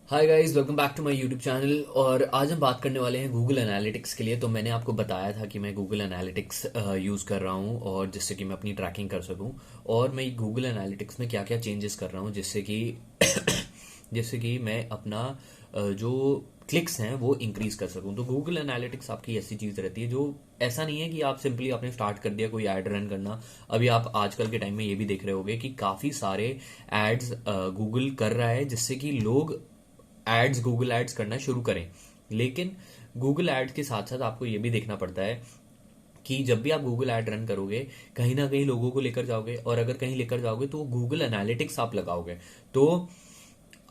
Hi guys, welcome back to my YouTube channel. और आज हम बात करने वाले हैं गूगल एनालिटिक्स के लिए। तो मैंने आपको बताया था कि मैं गूगल एनालिटिक्स यूज़ कर रहा हूँ और जिससे कि मैं अपनी ट्रैकिंग कर सकूँ। और मैं गूगल एनालिटिक्स में क्या क्या चेंजेस कर रहा हूँ जिससे कि मैं अपना जो क्लिक्स हैं वो इंक्रीज कर सकूं। तो गूगल एनालिटिक्स आपकी ऐसी चीज़ रहती है जो ऐसा नहीं है कि आप सिंपली आपने स्टार्ट कर दिया कोई ऐड रन करना। अभी आप आजकल के टाइम में ये भी देख रहे होंगे कि काफ़ी सारे एड्स गूगल कर रहा है जिससे कि लोग एड्स गूगल एड्स करना शुरू करें। लेकिन गूगल एड्स के साथ साथ आपको ये भी देखना पड़ता है कि जब भी आप गूगल ऐड रन करोगे कहीं ना कहीं लोगों को लेकर जाओगे, और अगर कहीं लेकर जाओगे तो गूगल एनालिटिक्स आप लगाओगे। तो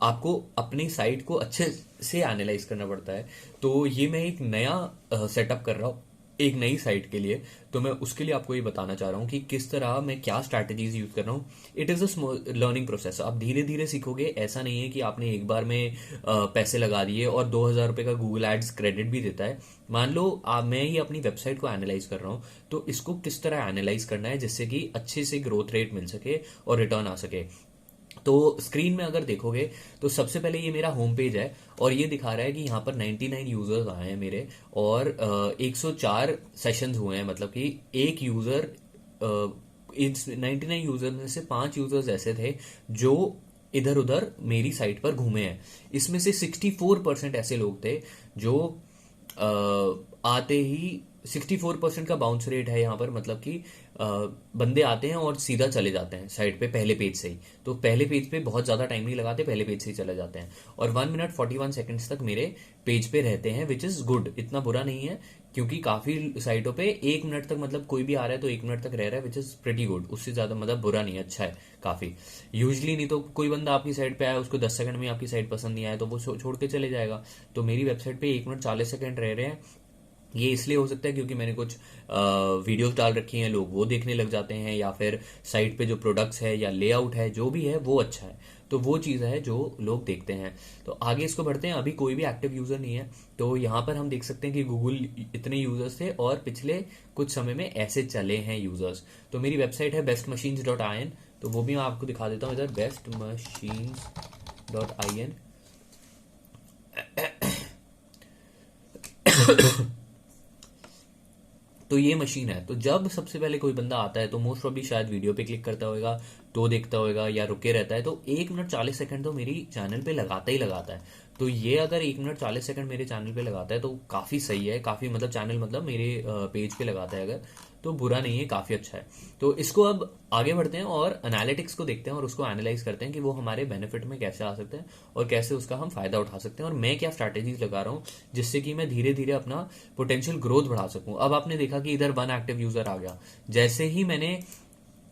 आपको अपनी साइट को अच्छे से एनालाइज करना पड़ता है। तो ये मैं एक नया सेटअप कर रहा हूँ एक नई साइट के लिए। तो मैं उसके लिए आपको ये बताना चाह रहा हूँ कि किस तरह मैं क्या स्ट्रैटेजीज यूज कर रहा हूँ। It is a learning process. आप धीरे धीरे सीखोगे। ऐसा नहीं है कि आपने एक बार में पैसे लगा दिए और 2,000 रुपये का गूगल एड्स क्रेडिट भी देता है। मान लो मैं ही अपनी वेबसाइट को एनालाइज कर रहा हूँ, तो इसको किस तरह एनालाइज करना है जिससे कि अच्छे से ग्रोथ रेट मिल सके और रिटर्न आ सके। तो स्क्रीन में अगर देखोगे तो सबसे पहले ये मेरा होम पेज है और ये दिखा रहा है कि यहाँ पर 99 यूजर्स आए हैं मेरे, और 104 सेशंस हुए हैं। मतलब कि एक यूजर, इस 99 यूजर में से 5 यूजर्स ऐसे थे जो इधर उधर मेरी साइट पर घूमे हैं। इसमें से 64% ऐसे लोग थे जो आते ही 64% का बाउंस रेट है यहाँ पर। मतलब कि बंदे आते हैं और सीधा चले जाते हैं साइट पे पहले पेज से ही। तो पहले पेज पे बहुत ज़्यादा टाइम नहीं लगाते, पहले पेज से ही चले जाते हैं और 1 मिनट 41 सेकेंड्स तक मेरे पेज पे रहते हैं, विच इज़ गुड। इतना बुरा नहीं है क्योंकि काफ़ी साइटों पे 1 मिनट तक, मतलब कोई भी आ रहा है तो 1 मिनट तक रह रहा है, विच इज़ प्रेटी गुड। उससे ज़्यादा मतलब बुरा नहीं है, अच्छा है काफ़ी। यूजली नहीं तो कोई बंदा आपकी साइट पे आया, उसको 10 सेकंड में आपकी साइट पसंद नहीं आया तो वो छोड़ के चले जाएगा। तो मेरी वेबसाइट पे 1 मिनट 40 सेकंड रह रहे हैं। ये इसलिए हो सकता है क्योंकि मैंने कुछ वीडियोस डाल रखी हैं, लोग वो देखने लग जाते हैं, या फिर साइट पे जो प्रोडक्ट्स है या लेआउट है जो भी है वो अच्छा है। तो वो चीज़ है जो लोग देखते हैं। तो आगे इसको बढ़ते हैं। अभी कोई भी एक्टिव यूज़र नहीं है। तो यहाँ पर हम देख सकते हैं कि गूगल इतने यूज़र्स थे और पिछले कुछ समय में ऐसे चले हैं यूज़र्स। तो मेरी वेबसाइट है bestmachines.in। तो वो भी मैं आपको दिखा देता हूँ इधर, bestmachines.in। तो ये मशीन है। तो जब सबसे पहले कोई बंदा आता है तो मोस्ट प्रॉब्ली शायद वीडियो पे क्लिक करता होगा, तो देखता होगा या रुके रहता है, तो 1 मिनट 40 सेकंड तो मेरी चैनल पे लगाता ही लगाता है। तो ये अगर 1 मिनट 40 सेकंड मेरे चैनल पे लगाता है तो काफ़ी सही है। काफ़ी मतलब चैनल मतलब मेरे पेज पे लगाता है अगर, तो बुरा नहीं है, काफ़ी अच्छा है। तो इसको अब आगे बढ़ते हैं और एनालिटिक्स को देखते हैं और उसको एनालाइज करते हैं कि वो हमारे बेनिफिट में कैसे आ सकते हैं और कैसे उसका हम फायदा उठा सकते हैं, और मैं क्या स्ट्रैटेजीज लगा रहा हूँ जिससे कि मैं धीरे धीरे अपना पोटेंशियल ग्रोथ बढ़ा सकूं। अब आपने देखा कि इधर 1 एक्टिव यूजर आ गया। जैसे ही मैंने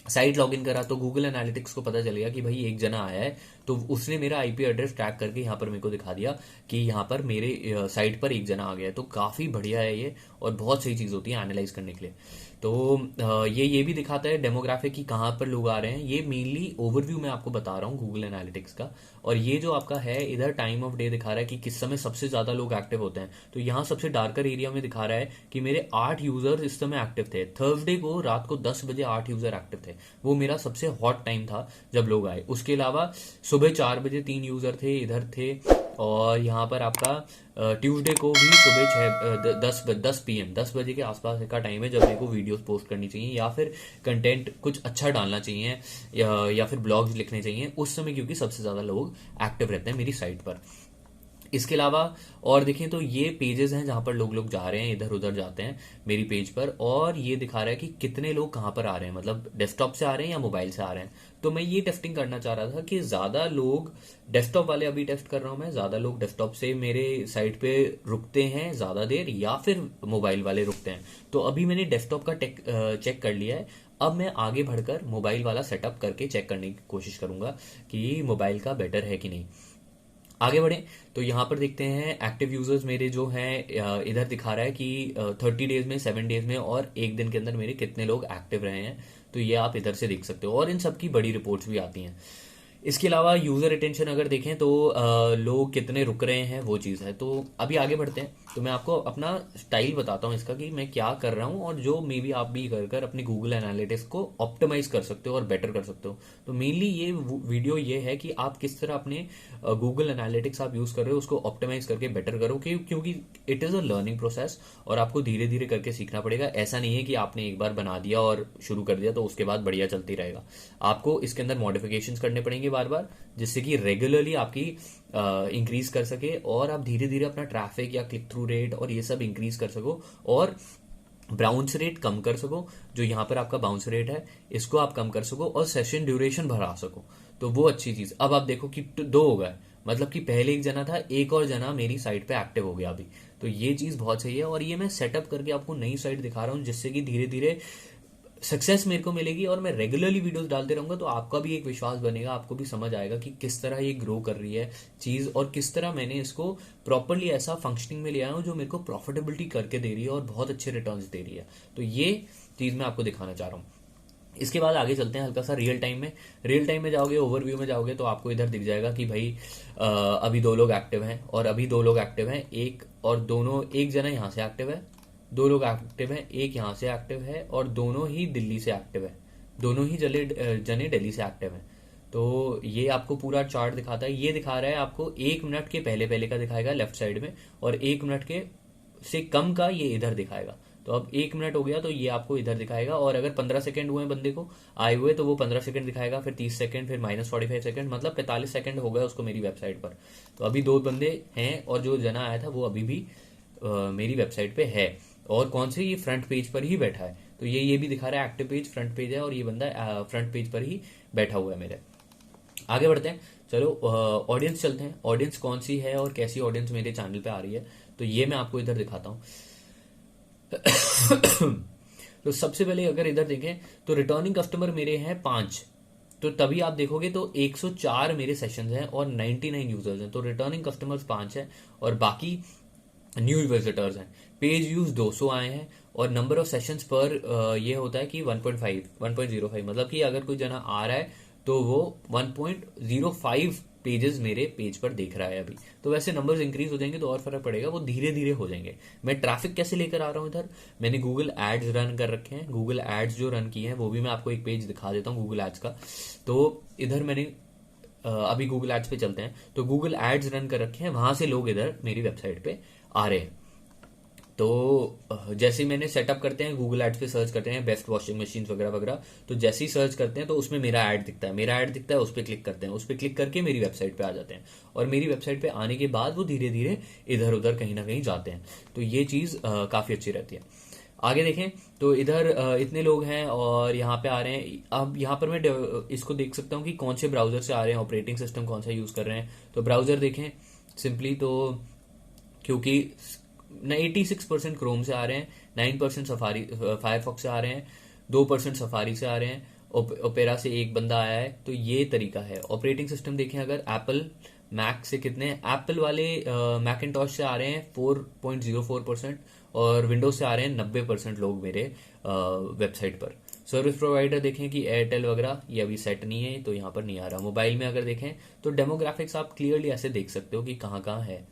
साइट लॉगिन करा तो गूगल एनालिटिक्स को पता चल गया कि भाई एक जना आया है। तो उसने मेरा आईपी एड्रेस ट्रैक करके यहाँ पर मेरे को दिखा दिया कि यहाँ पर मेरे साइट पर एक जना आ गया है। तो काफ़ी बढ़िया है ये, और बहुत सही चीज़ होती है एनालाइज करने के लिए। तो ये भी दिखाता है डेमोग्राफिक की कहाँ पर लोग आ रहे हैं। ये मेनली ओवरव्यू मैं आपको बता रहा हूँ गूगल एनालिटिक्स का। और ये जो आपका है इधर टाइम ऑफ डे दिखा रहा है कि किस समय सबसे ज़्यादा लोग एक्टिव होते हैं। तो यहाँ सबसे डार्कर एरिया में दिखा रहा है कि मेरे 8 यूजर्स इस समय एक्टिव थे। थर्सडे को रात को 10 बजे 8 यूजर एक्टिव थे। वो मेरा सबसे हॉट टाइम था जब लोग आए। उसके अलावा सुबह 4 बजे 3 यूजर थे इधर थे। और यहाँ पर आपका ट्यूसडे को भी सुबह 10 PM 10 बजे के आसपास का टाइम है जब मेरे को वीडियोस पोस्ट करनी चाहिए या फिर कंटेंट कुछ अच्छा डालना चाहिए, या फिर ब्लॉग्स लिखने चाहिए उस समय, क्योंकि सबसे ज़्यादा लोग एक्टिव रहते हैं मेरी साइट पर। इसके अलावा और देखें तो ये पेजेस हैं जहां पर लोग लोग जा रहे हैं, इधर उधर जाते हैं मेरी पेज पर, और ये दिखा रहा है कि कितने लोग कहाँ पर आ रहे हैं, मतलब डेस्कटॉप से आ रहे हैं या मोबाइल से आ रहे हैं। तो मैं ये टेस्टिंग करना चाह रहा था कि ज़्यादा लोग डेस्कटॉप वाले, अभी टेस्ट कर रहा हूँ मैं, ज़्यादा लोग डेस्कटॉप से मेरे साइट पे रुकते हैं ज़्यादा देर या फिर मोबाइल वाले रुकते हैं। तो अभी मैंने डेस्कटॉप का चेक कर लिया है। अब मैं आगे बढ़कर मोबाइल वाला सेटअप करके चेक करने की कोशिश करूंगा कि मोबाइल का बेटर है कि नहीं। आगे बढ़े तो यहाँ पर देखते हैं एक्टिव यूजर्स मेरे जो हैं, इधर दिखा रहा है कि 30 डेज में, 7 डेज में और एक दिन के अंदर मेरे कितने लोग एक्टिव रहे हैं। तो ये आप इधर से देख सकते हो और इन सब की बड़ी रिपोर्ट्स भी आती हैं। इसके अलावा यूज़र रिटेंशन अगर देखें तो लोग कितने रुक रहे हैं वो चीज़ है। तो अभी आगे बढ़ते हैं, तो मैं आपको अपना स्टाइल बताता हूँ इसका कि मैं क्या कर रहा हूँ और जो मे बी आप भी कर कर अपनी गूगल एनालिटिक्स को ऑप्टिमाइज कर सकते हो और बेटर कर सकते हो। तो मेनली ये वीडियो ये है कि आप किस तरह अपने गूगल एनालिटिक्स आप यूज़ कर रहे हो उसको ऑप्टिमाइज करके बेटर करो, क्योंकि it is a learning process और आपको धीरे धीरे करके सीखना पड़ेगा। ऐसा नहीं है कि आपने एक बार बना दिया और शुरू कर दिया तो उसके बाद बढ़िया चलती रहेगा। आपको इसके अंदर मॉडिफिकेशंस करने पड़ेंगे बार बार, जिससे कि रेगुलरली आपकी इंक्रीज कर सके और आप धीरे धीरे अपना ट्रैफिक या क्लिक थ्रू रेट और ये सब इंक्रीज कर सको और बाउंस रेट कम कर सको। जो यहाँ पर आपका बाउंस रेट है इसको आप कम कर सको और सेशन ड्यूरेशन बढ़ा सको। तो वो अच्छी चीज। अब आप देखो कि दो हो गए, मतलब कि पहले एक जना था, एक और जना मेरी साइट पे एक्टिव हो गया अभी। तो ये चीज बहुत सही है और ये मैं सेटअप करके आपको नई साइट दिखा रहा हूँ, जिससे कि धीरे धीरे सक्सेस मेरे को मिलेगी और मैं रेगुलरली वीडियोस डालते रहूंगा। तो आपका भी एक विश्वास बनेगा, आपको भी समझ आएगा कि किस तरह ये ग्रो कर रही है चीज और किस तरह मैंने इसको प्रॉपरली ऐसा फंक्शनिंग में ले आया हूँ जो मेरे को प्रॉफिटेबिलिटी करके दे रही है और बहुत अच्छे रिटर्न्स दे रही है। तो ये चीज मैं आपको दिखाना चाह रहा हूँ। इसके बाद आगे चलते हैं हल्का सा रियल टाइम में। रियल टाइम में जाओगे, ओवरव्यू में जाओगे तो आपको इधर दिख जाएगा कि भाई अभी दो लोग एक्टिव हैं और अभी दो लोग एक्टिव हैं, एक और दोनों, एक जना यहाँ से एक्टिव है, दो लोग एक्टिव हैं, एक यहाँ से एक्टिव है और दोनों ही दिल्ली से एक्टिव है, दोनों ही जने दिल्ली से एक्टिव हैं। तो ये आपको पूरा चार्ट दिखाता है। ये दिखा रहा है आपको 1 मिनट के पहले पहले का दिखाएगा लेफ्ट साइड में, और 1 मिनट के से कम का ये इधर दिखाएगा। तो अब 1 मिनट हो गया तो ये आपको इधर दिखाएगा, और अगर 15 सेकंड हुए बंदे को आए हुए तो वो 15 सेकंड दिखाएगा, फिर 30 सेकंड, फिर -45 सेकंड, मतलब 45 सेकंड हो गया उसको मेरी वेबसाइट पर। तो अभी दो बंदे हैं और जो जना आया था वो अभी भी मेरी वेबसाइट पे है, और कौन से, ये फ्रंट पेज पर ही बैठा है। तो ये भी दिखा रहा है एक्टिव पेज फ्रंट पेज है और ये बंदा फ्रंट पेज पर ही बैठा हुआ है मेरे। आगे बढ़ते हैं, चलो ऑडियंस चलते हैं। ऑडियंस कौन सी है और कैसी ऑडियंस मेरे चैनल पे आ रही है, तो ये मैं आपको इधर दिखाता हूँ। तो सबसे पहले अगर इधर देखें तो रिटर्निंग कस्टमर मेरे हैं 5। तो तभी आप देखोगे तो 104 मेरे सेशंस हैं और 99 यूजर्स हैं। तो रिटर्निंग कस्टमर्स 5 हैं और बाकी न्यू विजिटर्स हैं। पेज व्यूज 200 आए हैं और नंबर ऑफ सेशंस पर ये होता है कि 1.05, मतलब कि अगर कोई जना आ रहा है तो वो 1.05 पेजेस मेरे पेज पर देख रहा है अभी। तो वैसे नंबर्स इंक्रीज हो जाएंगे तो और फर्क पड़ेगा, वो धीरे धीरे हो जाएंगे। मैं ट्रैफिक कैसे लेकर आ रहा हूँ इधर, मैंने गूगल एड्स रन कर रखे हैं। गूगल एड्स जो रन किए हैं वो भी मैं आपको एक पेज दिखा देता हूँ गूगल एड्स का। तो इधर मैंने अभी गूगल एड्स पे चलते हैं, तो गूगल एड्स रन कर रखे हैं, वहां से लोग इधर मेरी वेबसाइट पे आ रहे हैं। तो जैसे ही मैंने सेटअप करते हैं, गूगल एड्स पे सर्च करते हैं बेस्ट वॉशिंग मशीन वगैरह वगैरह, तो जैसे ही सर्च करते हैं तो उसमें मेरा ऐड दिखता है, उस पर क्लिक करते हैं, उस पर क्लिक करके मेरी वेबसाइट पे आ जाते हैं, और मेरी वेबसाइट पे आने के बाद वो धीरे धीरे इधर उधर कहीं ना कहीं जाते हैं। तो ये चीज़ काफ़ी अच्छी रहती है। आगे देखें तो इधर इतने लोग हैं और यहाँ पे आ रहे हैं। अब यहाँ पर मैं इसको देख सकता हूँ कि कौन से ब्राउजर से आ रहे हैं, ऑपरेटिंग सिस्टम कौन सा यूज़ कर रहे हैं। तो ब्राउजर देखें सिंपली, तो क्योंकि 86% क्रोम से आ रहे हैं, 9% सफारी फायरफॉक्स से आ रहे हैं, 2% सफारी से आ रहे हैं, ओपेरा से एक बंदा आया है। तो ये तरीका है। ऑपरेटिंग सिस्टम देखें अगर एप्पल मैक से कितने, एप्पल वाले मैकिनटॉश से आ रहे हैं 4.04% और विंडोज से आ रहे हैं 90% लोग मेरे वेबसाइट पर। सर्विस प्रोवाइडर देखें कि एयरटेल वगैरह ये अभी सेट नहीं है तो यहाँ पर नहीं आ रहा। मोबाइल में अगर देखें तो डेमोग्राफिक्स आप क्लियरली ऐसे देख सकते हो कि कहाँ कहाँ है।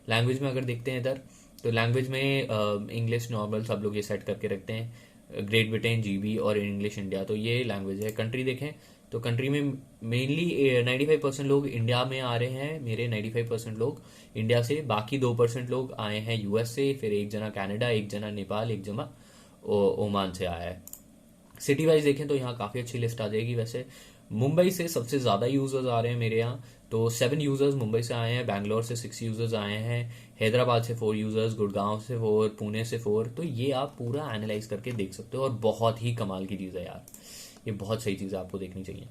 लैंग्वेज में अगर देखते हैं इधर, तो लैंग्वेज में इंग्लिश नॉर्मल सब लोग ये सेट करके रखते हैं, ग्रेट ब्रिटेन, जीबी और इंग्लिश इंडिया, तो ये लैंग्वेज है। कंट्री देखें तो कंट्री में मेनली 95% लोग इंडिया में आ रहे हैं, मेरे 95% लोग इंडिया से, बाकी 2% लोग आए हैं यूएस से, फिर एक जना कनाडा, एक जना नेपाल, एक जना ओमान से आया है। सिटी वाइज देखें तो यहाँ काफ़ी अच्छी लिस्ट आ जाएगी। वैसे मुंबई से सबसे ज़्यादा यूज़र्स आ रहे हैं मेरे यहाँ, तो 7 यूज़र्स मुंबई से आए हैं, बैंगलोर से 6 यूज़र्स आए हैं, हैदराबाद से 4 यूज़र्स, गुड़गांव से 4, पुणे से 4। तो ये आप पूरा एनालाइज करके देख सकते हो और बहुत ही कमाल की चीज़ है यार, ये बहुत सही चीज़ है, आपको देखनी चाहिए।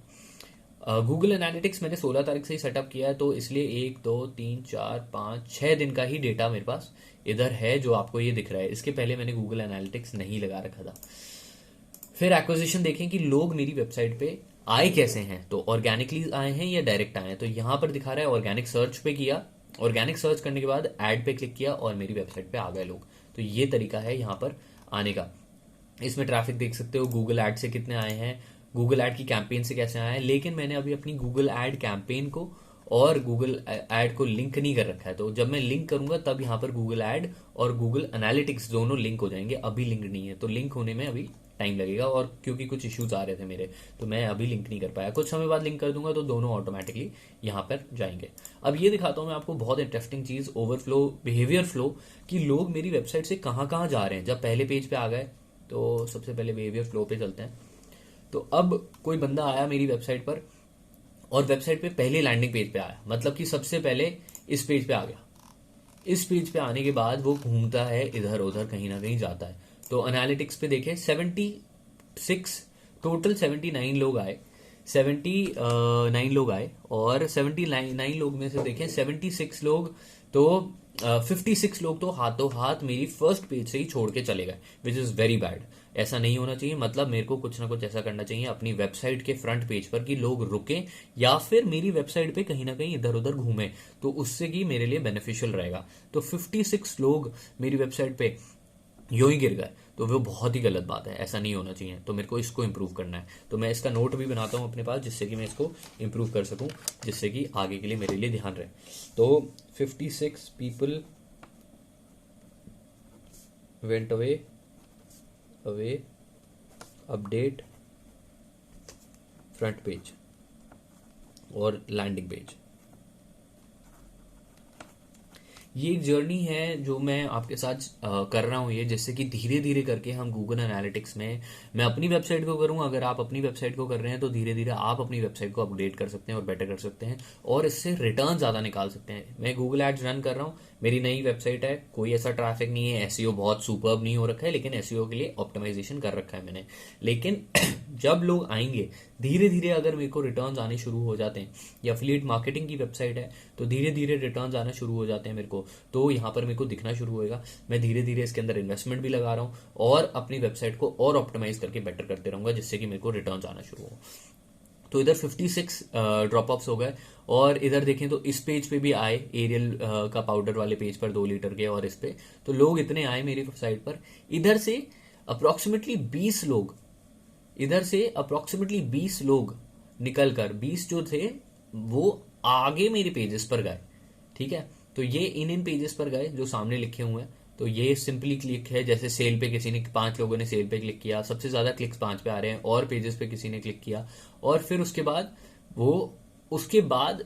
गूगल एनालिटिक्स मैंने 16 तारीख से ही सेटअप किया है, तो इसलिए 1 2 3 4 5 6 दिन का ही डेटा मेरे पास इधर है जो आपको ये दिख रहा है। इसके पहले मैंने गूगल एनालिटिक्स नहीं लगा रखा था। फिर एक्विजिशन देखें कि लोग मेरी वेबसाइट पे आए कैसे हैं, तो ऑर्गेनिकली आए हैं या डायरेक्ट आए हैं। तो यहाँ पर दिखा रहा है ऑर्गेनिक सर्च पे किया, ऑर्गेनिक सर्च करने के बाद ऐड पे क्लिक किया और मेरी वेबसाइट पे आ गए लोग। तो ये तरीका है यहाँ पर आने का। इसमें ट्रैफिक देख सकते हो, गूगल एड से कितने आए हैं, गूगल ऐड की कैंपेन से कैसे आया है, लेकिन मैंने अभी अपनी गूगल ऐड कैंपेन को और गूगल ऐड को लिंक नहीं कर रखा है। तो जब मैं लिंक करूंगा तब यहाँ पर गूगल ऐड और गूगल एनालिटिक्स दोनों लिंक हो जाएंगे, अभी लिंक नहीं है। तो लिंक होने में अभी टाइम लगेगा, और क्योंकि कुछ इश्यूज आ रहे थे मेरे, तो मैं अभी लिंक नहीं कर पाया। कुछ समय बाद लिंक कर दूंगा तो दोनों ऑटोमेटिकली यहाँ पर जाएंगे। अब ये दिखाता हूँ मैं आपको बहुत इंटरेस्टिंग चीज, ओवरफ्लो, बिहेवियर फ्लो, कि लोग मेरी वेबसाइट से कहाँ कहाँ जा रहे हैं। जब पहले पेज पे आ गए तो सबसे पहले बिहेवियर फ्लो पे चलते हैं। तो अब कोई बंदा आया मेरी वेबसाइट पर, और वेबसाइट पे पहले लैंडिंग पेज पे आया, मतलब कि सबसे पहले इस पेज पे आ गया। इस पेज पे आने के बाद वो घूमता है इधर उधर, कहीं ना कहीं जाता है। तो एनालिटिक्स पे देखें 76, टोटल 79 लोग आए, 79 लोग आए, और 79 लोग में से देखें 76 लोग तो 56 लोग तो हाथों हाथ मेरी फर्स्ट पेज से ही छोड़ के चले गए, विच इज वेरी बैड। ऐसा नहीं होना चाहिए। मतलब मेरे को कुछ ना कुछ ऐसा करना चाहिए अपनी वेबसाइट के फ्रंट पेज पर कि लोग रुके या फिर मेरी वेबसाइट पे कहीं ना कहीं इधर उधर घूमे, तो उससे कि मेरे लिए बेनिफिशियल रहेगा। तो 56 लोग मेरी वेबसाइट पे यूं ही गिर गए, तो वो बहुत ही गलत बात है, ऐसा नहीं होना चाहिए। तो मेरे को इसको इम्प्रूव करना है। तो मैं इसका नोट भी बनाता हूँ अपने पास, जिससे कि मैं इसको इम्प्रूव कर सकूँ, जिससे कि आगे के लिए मेरे लिए ध्यान रहे। तो 56 people went away, update front page और लैंडिंग पेज। ये एक जर्नी है जो मैं आपके साथ कर रहा हूँ, ये जिससे कि धीरे धीरे करके हम गूगल एनालिटिक्स में, मैं अपनी वेबसाइट को करूँ, अगर आप अपनी वेबसाइट को कर रहे हैं तो धीरे धीरे आप अपनी वेबसाइट को अपडेट कर सकते हैं और बेटर कर सकते हैं, और इससे रिटर्न ज़्यादा निकाल सकते हैं। मैं गूगल एड्स रन कर रहा हूँ, मेरी नई वेबसाइट है, कोई ऐसा ट्रैफिक नहीं है, एसईओ बहुत सुपर्ब नहीं हो रखा है, लेकिन एसईओ के लिए ऑप्टिमाइजेशन कर रखा है मैंने। लेकिन जब लोग आएंगे धीरे धीरे, अगर मेरे को रिटर्न्स आने शुरू हो जाते हैं, या एफिलिएट मार्केटिंग की वेबसाइट है तो धीरे धीरे रिटर्न्स आना शुरू हो जाते हैं मेरे को, तो यहाँ पर मेरे को दिखना शुरू होएगा। मैं धीरे धीरे इसके अंदर इन्वेस्टमेंट भी लगा रहा हूँ और अपनी वेबसाइट को और ऑप्टिमाइज करके बेटर करते रहूंगा, जिससे कि मेरे को रिटर्न्स आना शुरू हो। तो इधर 56 ड्रॉप ऑफ्स हो गए, और इधर देखें तो इस पेज पे भी आए, एरियल का पाउडर वाले पेज पर 2 लीटर के, और इस पे तो लोग इतने आए मेरी साइट पर। इधर से अप्रोक्सीमेटली 20 लोग, इधर से अप्रोक्सीमेटली 20 लोग निकल कर, 20 जो थे वो आगे मेरे पेजेस पर गए। ठीक है, तो ये इन पेजेस पर गए जो सामने लिखे हुए हैं। तो ये सिंपली क्लिक है, जैसे सेल पे किसी ने, 5 लोगों ने सेल पे क्लिक किया, सबसे ज्यादा क्लिक्स 5 पे आ रहे हैं, और पेजेस पे किसी ने क्लिक किया, और फिर उसके बाद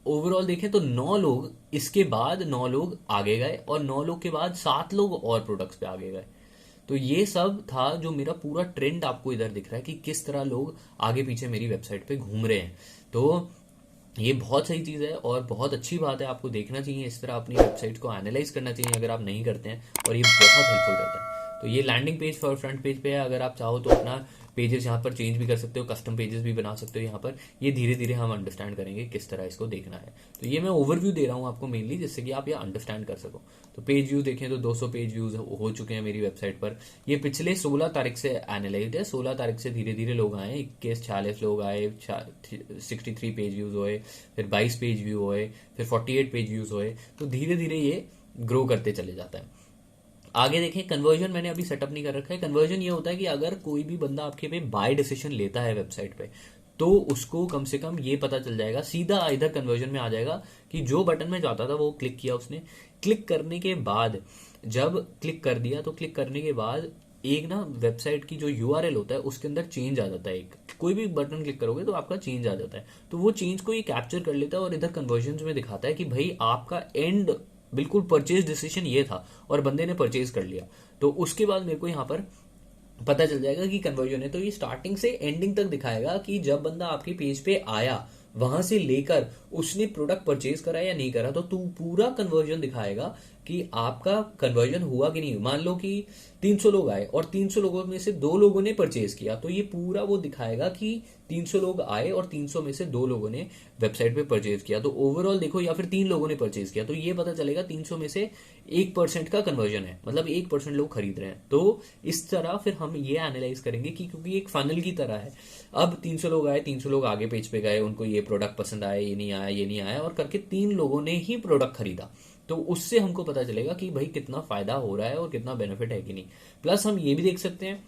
ओवरऑल देखें तो 9 लोग, इसके बाद 9 लोग आगे गए, और 9 लोग के बाद 7 लोग और प्रोडक्ट्स पे आगे गए। तो ये सब था जो मेरा पूरा ट्रेंड आपको इधर दिख रहा है कि किस तरह लोग आगे पीछे मेरी वेबसाइट पे घूम रहे हैं। तो ये बहुत सही चीज़ है और बहुत अच्छी बात है, आपको देखना चाहिए, इस तरह अपनी वेबसाइट को एनालाइज करना चाहिए अगर आप नहीं करते हैं, और ये बहुत हेल्पफुल रहता है। तो ये लैंडिंग पेज और फ्रंट पेज पे है, अगर आप चाहो तो अपना पेजेस यहाँ पर चेंज भी कर सकते हो, कस्टम पेजेस भी बना सकते हो यहाँ पर। ये धीरे धीरे हम अंडरस्टैंड करेंगे किस तरह इसको देखना है। तो ये मैं ओवरव्यू दे रहा हूँ आपको मेनली, जिससे कि आप ये अंडरस्टैंड कर सको। तो पेज व्यू देखें तो 200 पेज व्यूज हो चुके हैं मेरी वेबसाइट पर। ये पिछले 16 तारीख से एनालाइज है, 16 तारीख से धीरे धीरे लोग आए, 41-46 लोग आए, 63 पेज व्यूज हुए, फिर 22 पेज व्यू हुए, फिर 48 पेज व्यूज हुए। तो धीरे धीरे ये ग्रो करते चले जाता है। आगे देखें, कन्वर्जन मैंने अभी सेटअप नहीं कर रखा है। कन्वर्जन ये होता है कि अगर कोई भी बंदा आपके पे बाय डिसीजन लेता है वेबसाइट पे, तो उसको कम से कम ये पता चल जाएगा, सीधा इधर कन्वर्जन में आ जाएगा कि जो बटन में जाता था वो क्लिक किया उसने। क्लिक करने के बाद, जब क्लिक कर दिया तो क्लिक करने के बाद एक ना वेबसाइट की जो यूआरएल होता है उसके अंदर चेंज आ जाता है। एक कोई भी बटन क्लिक करोगे तो आपका चेंज आ जाता है, तो वो चेंज को ये कैप्चर कर लेता है और इधर कन्वर्जन में दिखाता है कि भाई आपका एंड बिल्कुल परचेज डिसीजन ये था और बंदे ने परचेज कर लिया। तो उसके बाद मेरे को यहाँ पर पता चल जाएगा कि कन्वर्जन है। तो ये स्टार्टिंग से एंडिंग तक दिखाएगा कि जब बंदा आपके पेज पे आया वहां से लेकर उसने प्रोडक्ट परचेज करा या नहीं करा, तो तू पूरा कन्वर्जन दिखाएगा कि आपका कन्वर्जन हुआ कि नहीं। मान लो कि 300 लोग आए और 300 लोगों में से 2 लोगों ने परचेज किया, तो ये पूरा वो दिखाएगा कि 300 लोग आए और 300 में से 2 लोगों ने वेबसाइट पे परचेज किया। तो ओवरऑल देखो, या फिर 3 लोगों ने परचेज किया, तो ये पता चलेगा 300 में से 1% का कन्वर्जन है, मतलब 1% लोग खरीद रहे हैं। तो इस तरह फिर हम ये एनालाइज करेंगे कि क्योंकि एक फनल की तरह है, अब 300 लोग आए, 300 लोग आगे पेज पे गए, उनको ये प्रोडक्ट पसंद आया, ये नहीं आया, ये नहीं आया, और करके 3 लोगों ने ही प्रोडक्ट खरीदा। तो उससे हमको पता चलेगा कि भाई कितना फायदा हो रहा है और कितना बेनिफिट है कि नहीं। प्लस हम ये भी देख सकते हैं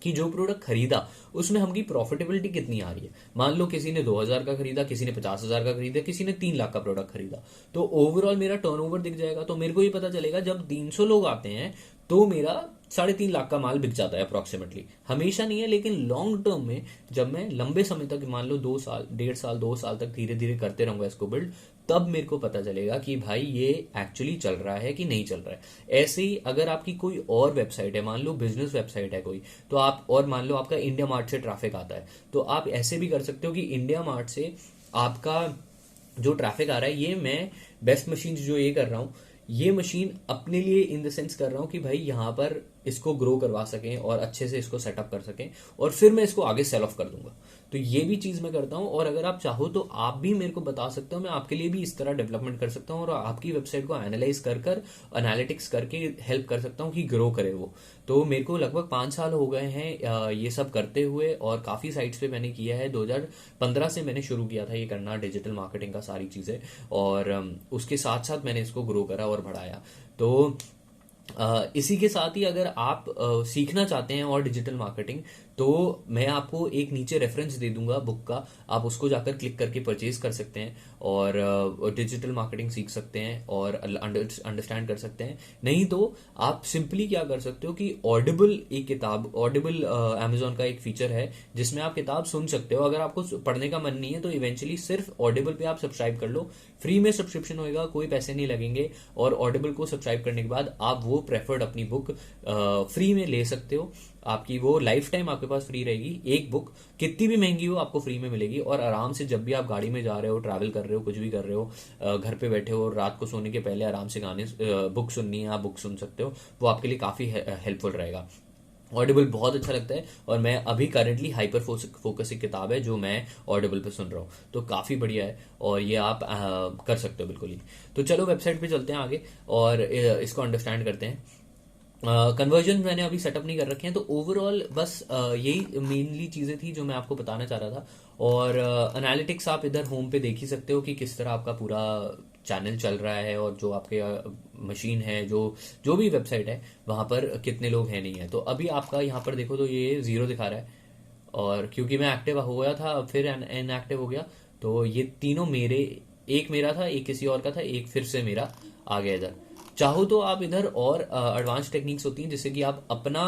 कि जो प्रोडक्ट खरीदा उसमें हमकी प्रॉफिटेबिलिटी कितनी आ रही है। मान लो किसी ने 2,000 का खरीदा, किसी ने 50,000 का खरीदा, किसी ने 3 लाख का प्रोडक्ट खरीदा, तो ओवरऑल मेरा टर्नओवर दिख जाएगा। तो मेरे को ये पता चलेगा जब 300 लोग आते हैं तो मेरा 3.5 लाख का माल बिक जाता है अप्रोक्सीमेटली। हमेशा नहीं है, लेकिन लॉन्ग टर्म में जब मैं लंबे समय तक, मान लो 2 साल, 1.5 साल, 2 साल तक धीरे धीरे करते रहूंगा इसको बिल्ड, तब मेरे को पता चलेगा कि भाई ये एक्चुअली चल रहा है कि नहीं चल रहा है। ऐसे ही अगर आपकी कोई और वेबसाइट है, मान लो बिजनेस वेबसाइट है कोई, तो आप, और मान लो आपका इंडिया मार्ट से ट्रैफिक आता है, तो आप ऐसे भी कर सकते हो कि इंडिया मार्ट से आपका जो ट्रैफिक आ रहा है, ये मैं बेस्ट मशीन जो ये कर रहा हूँ, ये मशीन अपने लिए इन द सेंस कर रहा हूं कि भाई यहां पर इसको ग्रो करवा सकें और अच्छे से इसको सेटअप कर सकें, और फिर मैं इसको आगे सेल ऑफ कर दूंगा। तो ये भी चीज मैं करता हूं। और अगर आप चाहो तो आप भी मेरे को बता सकते हो, मैं आपके लिए भी इस तरह डेवलपमेंट कर सकता हूं और आपकी वेबसाइट को एनालाइज कर कर, एनालिटिक्स करके हेल्प कर सकता हूं कि ग्रो करे वो। तो मेरे को लगभग 5 साल हो गए हैं ये सब करते हुए, और काफी साइट्स पे मैंने किया है। 2015 से मैंने शुरू किया था ये करना, डिजिटल मार्केटिंग का सारी चीजें, और उसके साथ साथ मैंने इसको ग्रो करा और बढ़ाया। तो इसी के साथ ही अगर आप सीखना चाहते हैं और डिजिटल मार्केटिंग, तो मैं आपको एक नीचे रेफरेंस दे दूंगा बुक का, आप उसको जाकर क्लिक करके परचेज कर सकते हैं और डिजिटल मार्केटिंग सीख सकते हैं और अंडरस्टैंड कर सकते हैं। नहीं तो आप सिंपली क्या कर सकते हो कि ऑडिबल, एक किताब, ऑडिबल अमेजोन का एक फीचर है जिसमें आप किताब सुन सकते हो। अगर आपको पढ़ने का मन नहीं है तो इवेंचुअली सिर्फ ऑडिबल पे आप सब्सक्राइब कर लो, फ्री में सब्सक्रिप्शन होएगा, कोई पैसे नहीं लगेंगे, और ऑडिबल को सब्सक्राइब करने के बाद आप वो प्रेफर्ड अपनी बुक फ्री में ले सकते हो। आपकी वो लाइफ टाइम आपके पास फ्री रहेगी। एक बुक कितनी भी महंगी हो आपको फ्री में मिलेगी, और आराम से जब भी आप गाड़ी में जा रहे हो, ट्रैवल कर रहे हो, कुछ भी कर रहे हो, घर पे बैठे हो, रात को सोने के पहले आराम से गाने, बुक सुननी है, आप बुक सुन सकते हो। वो आपके लिए काफी हेल्पफुल रहेगा। ऑडिबल बहुत अच्छा लगता है, और मैं अभी करेंटली हाइपर फोकस एक किताब है जो मैं ऑडिबल पे सुन रहा हूँ, तो काफी बढ़िया है, और ये आप कर सकते हो बिल्कुल ही। तो चलो वेबसाइट पे चलते हैं आगे और इसको अंडरस्टैंड करते हैं। कन्वर्जन मैंने अभी सेटअप नहीं कर रखे हैं, तो ओवरऑल बस यही मेनली चीजें थी जो मैं आपको बताना चाह रहा था। और एनालिटिक्स आप इधर होम पे देख ही सकते हो कि किस तरह आपका पूरा चैनल चल रहा है, और जो आपके मशीन है, जो जो भी वेबसाइट है, वहां पर कितने लोग हैं नहीं है। तो अभी आपका यहाँ पर देखो तो ये 0 दिखा रहा है, और क्योंकि मैं एक्टिव हो गया था फिर इनएक्टिव हो गया, तो ये तीनों मेरे, एक मेरा था, एक किसी और का था, एक फिर से मेरा आ गया इधर। चाहो तो आप इधर और एडवांस टेक्निक्स होती हैं जिससे कि आप अपना,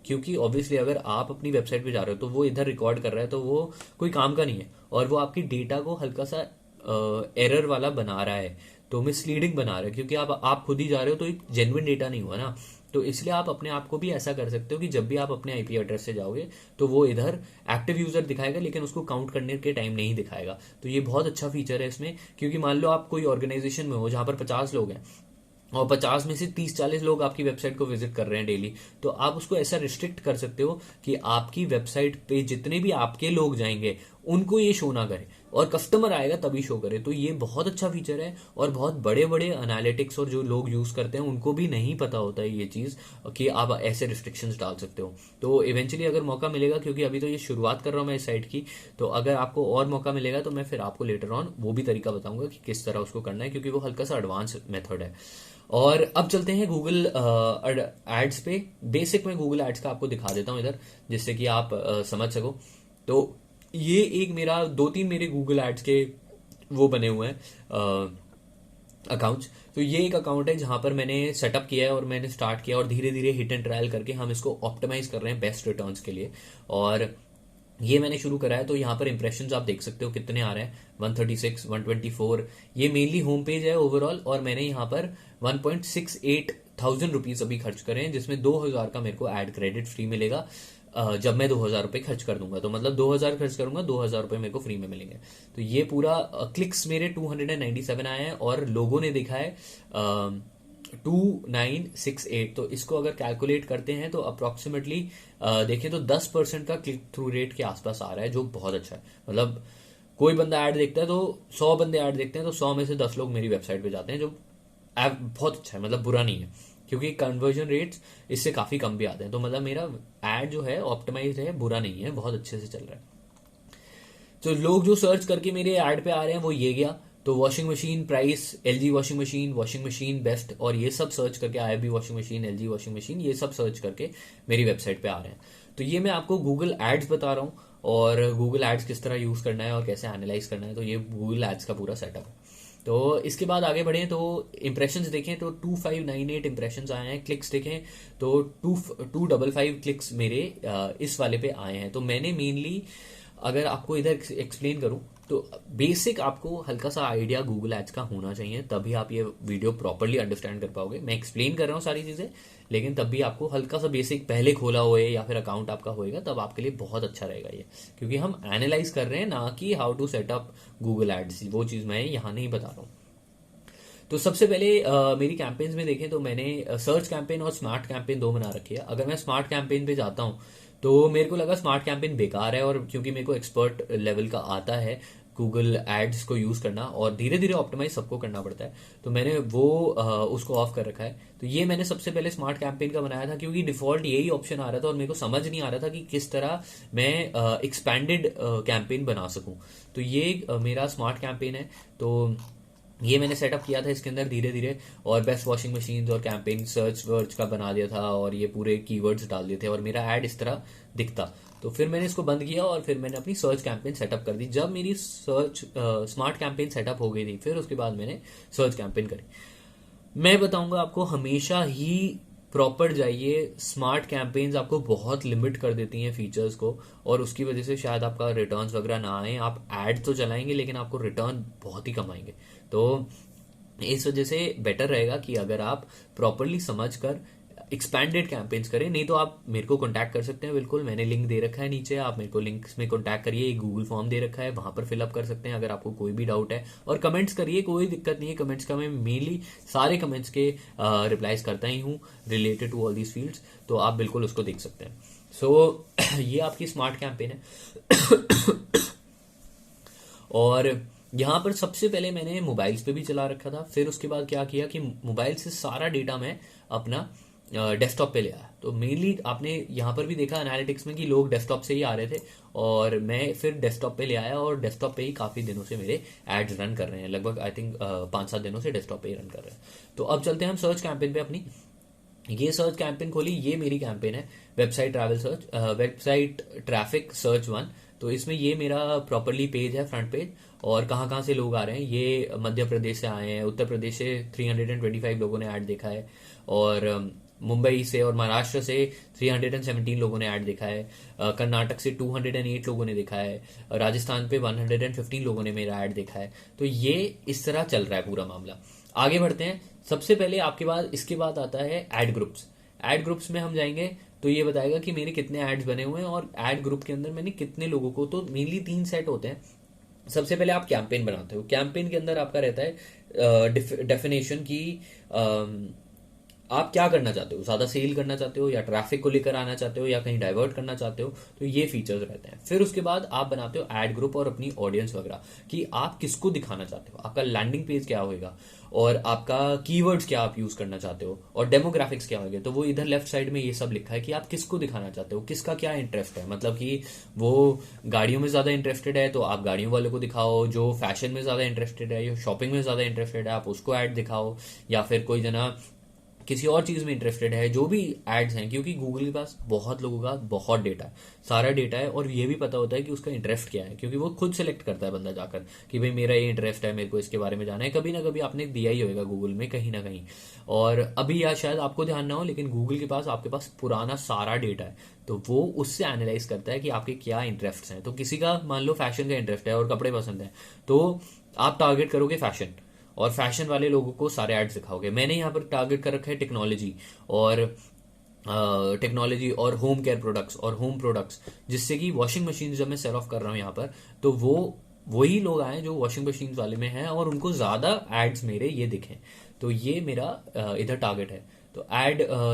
क्योंकि ऑब्वियसली अगर आप अपनी वेबसाइट पे जा रहे हो तो वो इधर रिकॉर्ड कर रहा है, तो वो कोई काम का नहीं है, और वो आपकी डेटा को हल्का सा एरर वाला बना रहा है, तो मिसलीडिंग बना रहा है, क्योंकि आप खुद ही जा रहे हो तो एक जेन्युइन डेटा नहीं हुआ ना। तो इसलिए आप अपने आप को भी ऐसा कर सकते हो कि जब भी आप अपने आईपी एड्रेस से जाओगे तो वो इधर एक्टिव यूजर दिखाएगा, लेकिन उसको काउंट करने के टाइम नहीं दिखाएगा। तो ये बहुत अच्छा फीचर है इसमें, क्योंकि मान लो आप कोई ऑर्गेनाइजेशन में हो जहां पर 50 लोग हैं, और 50 में से 30-40 लोग आपकी वेबसाइट को विजिट कर रहे हैं डेली, तो आप उसको ऐसा रिस्ट्रिक्ट कर सकते हो कि आपकी वेबसाइट पे जितने भी आपके लोग जाएंगे उनको ये शो ना करे, और कस्टमर आएगा तभी शो करे। तो ये बहुत अच्छा फीचर है, और बहुत बड़े बड़े एनालिटिक्स और जो लोग यूज करते हैं उनको भी नहीं पता होता है ये चीज कि आप ऐसे रिस्ट्रिक्शंस डाल सकते हो। तो इवेंचुअली अगर मौका मिलेगा, क्योंकि अभी तो ये शुरुआत कर रहा हूं मैं इस साइट की, तो अगर आपको और मौका मिलेगा तो मैं फिर आपको लेटर ऑन वो भी तरीका बताऊंगा कि किस तरह उसको करना है, क्योंकि वो हल्का सा एडवांस मेथड है। और अब चलते हैं गूगल एड्स पे। बेसिक में गूगल एड्स का आपको दिखा देता हूं इधर, जिससे कि आप समझ सको। तो ये एक मेरा 2-3 मेरे गूगल एड्स के वो बने हुए हैं अकाउंट्स। तो ये एक अकाउंट है जहां पर मैंने सेटअप किया है और मैंने स्टार्ट किया, और धीरे धीरे हिट एंड ट्रायल करके हम इसको ऑप्टिमाइज कर रहे हैं बेस्ट रिटर्न्स के लिए। और ये मैंने शुरू करा है, तो यहाँ पर इंप्रेशंस आप देख सकते हो कितने आ रहे हैं, 136, 124। ये मेनली होम पेज है ओवरऑल, और मैंने यहाँ पर 1.68 थाउजेंड रुपीज अभी खर्च करे हैं, जिसमें 2,000 का मेरे को एड क्रेडिट फ्री मिलेगा जब मैं 2,000 रुपए खर्च कर दूंगा। तो मतलब 2,000 खर्च करूंगा, 2,000 रुपए मेरे को फ्री में मिलेंगे। तो ये पूरा क्लिक्स मेरे 297 आए हैं, और लोगों ने देखा है 2968। तो इसको अगर कैलकुलेट करते हैं तो अप्रोक्सीमेटली देखें तो 10% का क्लिक थ्रू रेट के आसपास आ रहा है, जो बहुत अच्छा है। मतलब कोई बंदा ऐड देखता है तो 100 बंदे ऐड देखते हैं तो 100 में से 10 लोग मेरी वेबसाइट पे जाते हैं, जो बहुत अच्छा है, मतलब बुरा नहीं है, क्योंकि कन्वर्जन रेट्स इससे काफी कम भी आते हैं। तो मतलब मेरा एड जो है ऑप्टिमाइज है, बुरा नहीं है, बहुत अच्छे से चल रहा है। तो लोग जो सर्च करके मेरे ऐड पे आ रहे हैं वो ये गया, तो washing machine price, LG washing machine best, और ये सब सर्च करके, IB washing machine, LG washing machine, ये सब सर्च करके मेरी वेबसाइट पे आ रहे हैं। तो ये मैं आपको गूगल एड्स बता रहा हूँ, और गूगल एड्स किस तरह यूज़ करना है और कैसे एनालाइज करना है, तो ये गूगल एड्स का पूरा सेटअप है। तो इसके बाद आगे बढ़े तो इम्प्रेशंस देखें तो 2598 इम्प्रेशंस आए हैं। क्लिक्स देखें तो 255 क्लिक्स मेरे इस वाले पे आए हैं। तो मैंने मेनली, अगर आपको इधर एक्सप्लेन करूं तो बेसिक आपको हल्का सा आइडिया गूगल एड्स का होना चाहिए, तभी आप ये वीडियो प्रॉपरली अंडरस्टैंड कर पाओगे। मैं एक्सप्लेन कर रहा हूँ सारी चीज़ें, लेकिन तब भी आपको हल्का सा बेसिक पहले खोला होए या फिर अकाउंट आपका होएगा, तब आपके लिए बहुत अच्छा रहेगा ये, क्योंकि हम एनालाइज कर रहे हैं ना कि how to set up Google ads. वो चीज़ मैं यहाँ नहीं बता रहा हूँ। तो सबसे पहले मेरी कैंपेन्स में देखें तो मैंने सर्च कैंपेन और स्मार्ट कैंपेन दो बना रखी है। अगर मैं स्मार्ट कैंपेन पे जाता हूँ तो मेरे को लगा स्मार्ट कैंपेन बेकार है, और क्योंकि मेरे को एक्सपर्ट लेवल का आता है गूगल एड्स को यूज करना और धीरे धीरे ऑप्टिमाइज सबको करना पड़ता है, तो मैंने वो उसको ऑफ कर रखा है। तो ये मैंने सबसे पहले स्मार्ट कैंपेन का बनाया था, क्योंकि डिफॉल्ट यही ऑप्शन आ रहा था और मेरे को समझ नहीं आ रहा था कि किस तरह मैं एक्सपैंडेड कैंपेन बना सकूं। तो ये मेरा स्मार्ट कैंपेन है। तो ये मैंने सेटअप किया था इसके अंदर धीरे धीरे, और बेस्ट वॉशिंग मशीन और कैंपेन सर्च वर्च का बना दिया था, और ये पूरे कीवर्ड्स डाल दिए थे, और मेरा ऐड इस तरह दिखता। तो फिर मैंने इसको बंद किया और फिर मैंने अपनी सर्च कैंपेन सेटअप कर दी। जब मेरी सर्च स्मार्ट कैंपेन सेटअप हो गई थी, फिर उसके बाद मैंने सर्च कैंपेन करी। मैं बताऊंगा आपको, हमेशा ही प्रॉपर जाइए। स्मार्ट कैंपेन्स आपको बहुत लिमिट कर देती हैं फीचर्स को, और उसकी वजह से शायद आपका रिटर्न्स वगैरह ना आए। आप एड तो चलाएंगे लेकिन आपको रिटर्न बहुत ही कम आएंगे। तो इस वजह से बेटर रहेगा कि अगर आप प्रॉपरली समझ कर एक्सपैंडेड कैंपेन्स करें। नहीं तो आप मेरे को कांटेक्ट कर सकते हैं, बिल्कुल मैंने लिंक दे रखा है नीचे, आप मेरे को लिंक्स में कांटेक्ट करिए। एक गूगल फॉर्म दे रखा है, वहां पर फिलअप कर सकते हैं अगर आपको कोई भी डाउट है, और कमेंट्स करिए, कोई दिक्कत नहीं है कमेंट्स का। मैं मेनली सारे कमेंट्स के रिप्लाईज करता ही हूँ related to all these fields, तो आप बिल्कुल उसको देख सकते हैं। सो ये आपकी स्मार्ट कैंपेन है। और यहाँ पर सबसे पहले मैंने मोबाइल्स पे भी चला रखा था, फिर उसके बाद क्या किया कि मोबाइल से सारा डेटा मैं अपना डेस्कटॉप पे ले आया। तो मेनली आपने यहाँ पर भी देखा एनालिटिक्स में कि लोग डेस्कटॉप से ही आ रहे थे, और मैं फिर डेस्कटॉप पे ले आया, और डेस्कटॉप पे ही काफ़ी दिनों से मेरे एड्स रन कर रहे हैं। लगभग आई थिंक 5-7 दिनों से डेस्कटॉप पे ही रन कर रहे हैं। तो अब चलते हैं हम सर्च कैंपेन पे अपनी। ये सर्च कैंपेन खोली, ये मेरी कैंपेन है website travel search, website traffic search 1। तो इसमें ये मेरा प्रॉपरली पेज है, फ्रंट पेज, और कहाँ कहाँ से लोग आ रहे हैं। ये मध्य प्रदेश से आए हैं, उत्तर प्रदेश से 325 लोगों ने ऐड देखा है, और मुंबई से और महाराष्ट्र से 317 लोगों ने ऐड देखा है, कर्नाटक से 208 लोगों ने देखा है, राजस्थान पे 115 लोगों ने मेरा ऐड देखा है। तो ये इस तरह चल रहा है पूरा मामला। आगे बढ़ते हैं। सबसे पहले आपके बाद इसके बाद आता है ऐड ग्रुप्स। ऐड ग्रुप्स में हम जाएंगे तो ये बताएगा कि मेरे कितने एड्स बने हुए हैं, और ऐड ग्रुप के अंदर मैंने कितने लोगों को। तो मेनली 3 सेट होते हैं। सबसे पहले आप कैंपेन बनाते हो। कैंपेन के अंदर आपका रहता है डेफिनेशन की आप क्या करना चाहते हो, ज्यादा सेल करना चाहते हो या ट्रैफिक को लेकर आना चाहते हो या कहीं डाइवर्ट करना चाहते हो, तो ये फीचर्स रहते हैं। फिर उसके बाद आप बनाते हो ऐड ग्रुप और अपनी ऑडियंस वगैरह कि आप किसको दिखाना चाहते हो, आपका लैंडिंग पेज क्या होगा, और आपका कीवर्ड्स क्या आप यूज करना चाहते हो, और डेमोग्राफिक्स क्या होंगे। तो वो इधर लेफ्ट साइड में ये सब लिखा है कि आप किसको दिखाना चाहते हो, किसका क्या इंटरेस्ट है। मतलब कि वो गाड़ियों में ज्यादा इंटरेस्टेड है तो आप गाड़ियों वाले को दिखाओ, जो फैशन में ज्यादा इंटरेस्टेड है या शॉपिंग में ज्यादा इंटरेस्टेड है आप उसको ऐड दिखाओ, या फिर कोई जना किसी और चीज में इंटरेस्टेड है। जो भी एड्स हैं, क्योंकि गूगल के पास बहुत लोगों का बहुत डेटा है, सारा डेटा है, और ये भी पता होता है कि उसका इंटरेस्ट क्या है, क्योंकि वो खुद सेलेक्ट करता है बंदा जाकर कि भाई मेरा ये इंटरेस्ट है, मेरे को इसके बारे में जाना है। कभी ना कभी आपने दिया ही होगा गूगल में कहीं ना कहीं, और अभी या शायद आपको ध्यान ना हो, लेकिन गूगल के पास आपके पास पुराना सारा डेटा है, तो वो उससे एनालाइज करता है कि आपके क्या इंटरेस्ट हैं। तो किसी का मान लो फैशन का इंटरेस्ट है और कपड़े पसंद है, तो आप टारगेट करोगे फैशन, और फैशन वाले लोगों को सारे एड्स दिखाओगे। मैंने यहाँ पर टारगेट कर रखा है टेक्नोलॉजी, और टेक्नोलॉजी और होम केयर प्रोडक्ट्स और होम प्रोडक्ट्स, जिससे कि वॉशिंग मशीन जब मैं सेल ऑफ कर रहा हूँ यहाँ पर, तो वो वही लोग आए जो वॉशिंग मशीन वाले में हैं और उनको ज्यादा एड्स मेरे ये दिखें। तो ये मेरा इधर टारगेट है। तो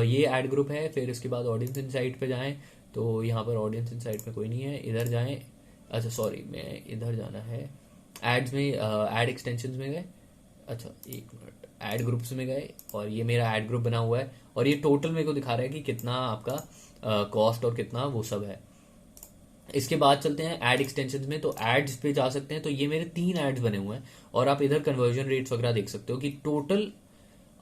ये एड ग्रुप है। फिर इसके बाद ऑडियंस इनसाइट पे जाएं, तो यहाँ पर ऑडियंस इनसाइट पे कोई नहीं है, इधर जाएं। अच्छा सॉरी, मैं इधर जाना है एड्स में, एड एक्सटेंशन में गए। अच्छा एक मिनट, ऐड ग्रुप्स में गए, और ये मेरा ऐड ग्रुप बना हुआ है, और ये टोटल मेरे को दिखा रहा है कि कितना आपका कॉस्ट और कितना वो सब है। इसके बाद चलते हैं ऐड एक्सटेंशंस में। तो एड्स पे जा सकते हैं, तो ये मेरे 3 एड्स बने हुए हैं, और आप इधर कन्वर्जन रेट्स वगैरह देख सकते हो कि टोटल